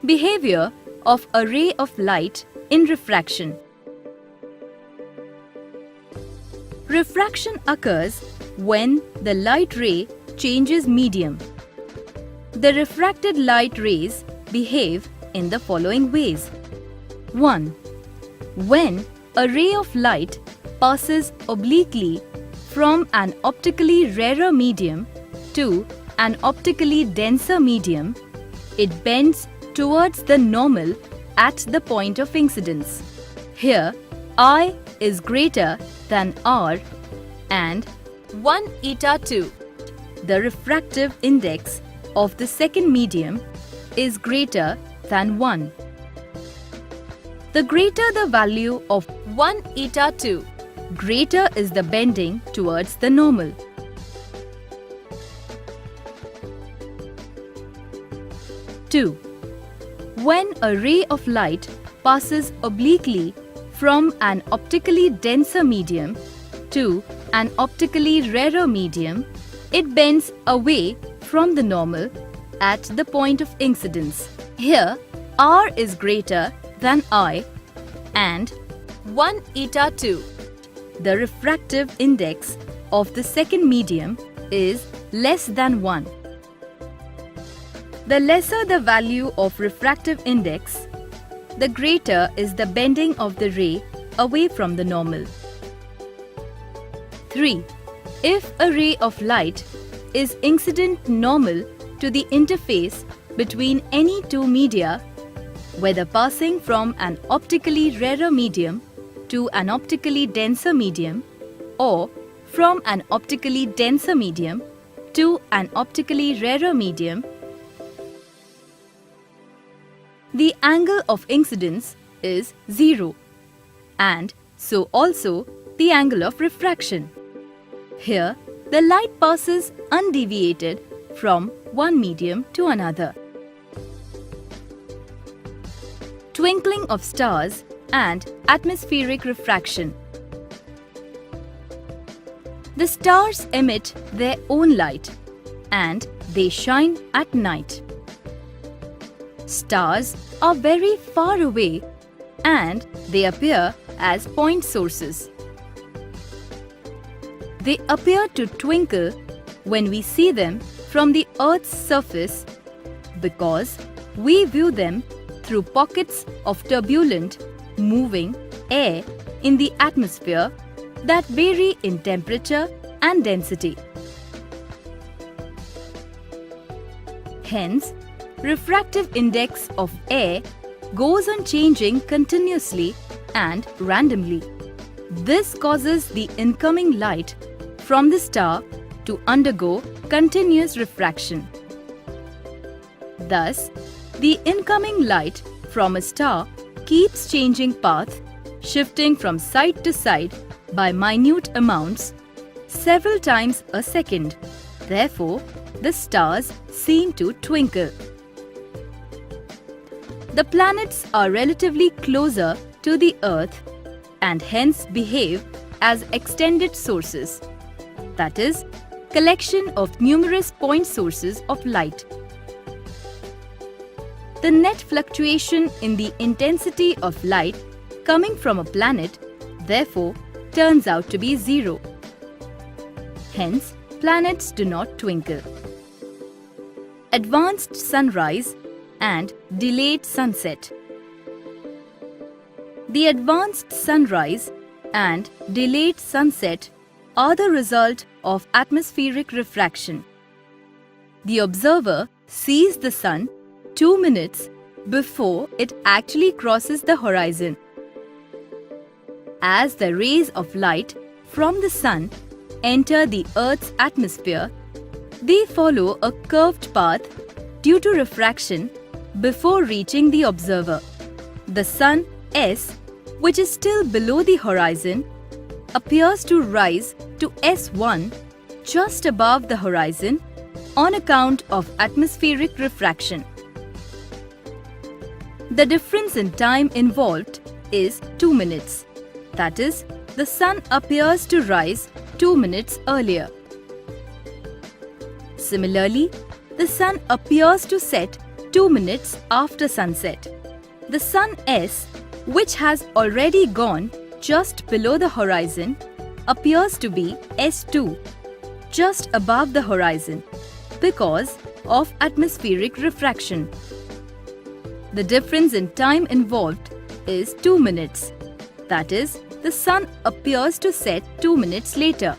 Behavior of a ray of light in refraction. Refraction occurs when the light ray changes medium. The refracted light rays behave in the following ways. 1. When a ray of light passes obliquely from an optically rarer medium to an optically denser medium, it bends towards the normal at the point of incidence. Here, I is greater than R and 1 eta 2. The refractive index of the second medium is greater than 1. The greater the value of 1 eta 2, greater is the bending towards the normal. 2. When a ray of light passes obliquely from an optically denser medium to an optically rarer medium, it bends away from the normal at the point of incidence. Here, R is greater than I and 1 eta 2. The refractive index of the second medium is less than 1. The lesser the value of refractive index, the greater is the bending of the ray away from the normal. 3. If a ray of light is incident normal to the interface between any two media, whether passing from an optically rarer medium to an optically denser medium or from an optically denser medium to an optically rarer medium, the angle of incidence is 0, and so also the angle of refraction. Here, the light passes undeviated from one medium to another. Twinkling of stars and atmospheric refraction. The stars emit their own light and they shine at night. Stars are very far away and they appear as point sources. They appear to twinkle when we see them from the Earth's surface because we view them through pockets of turbulent, moving air in the atmosphere that vary in temperature and density. Hence, refractive index of air goes on changing continuously and randomly. This causes the incoming light from the star to undergo continuous refraction. Thus, the incoming light from a star keeps changing path, shifting from side to side by minute amounts several times a second. Therefore, the stars seem to twinkle. The planets are relatively closer to the Earth and hence behave as extended sources, that is, collection of numerous point sources of light. The net fluctuation in the intensity of light coming from a planet, therefore, turns out to be 0. Hence, planets do not twinkle. Advanced sunrise and delayed sunset. The advanced sunrise and delayed sunset are the result of atmospheric refraction. The observer sees the sun 2 minutes before it actually crosses the horizon. As the rays of light from the sun enter the Earth's atmosphere, they follow a curved path due to refraction before reaching the observer. The sun S, which is still below the horizon, appears to rise to S1 just above the horizon on account of atmospheric refraction. The difference in time involved is 2 minutes. That is, the sun appears to rise 2 minutes earlier. Similarly, the sun appears to set 2 minutes after sunset. The sun S, which has already gone just below the horizon, appears to be S2, just above the horizon, because of atmospheric refraction. The difference in time involved is 2 minutes. That is, the sun appears to set 2 minutes later.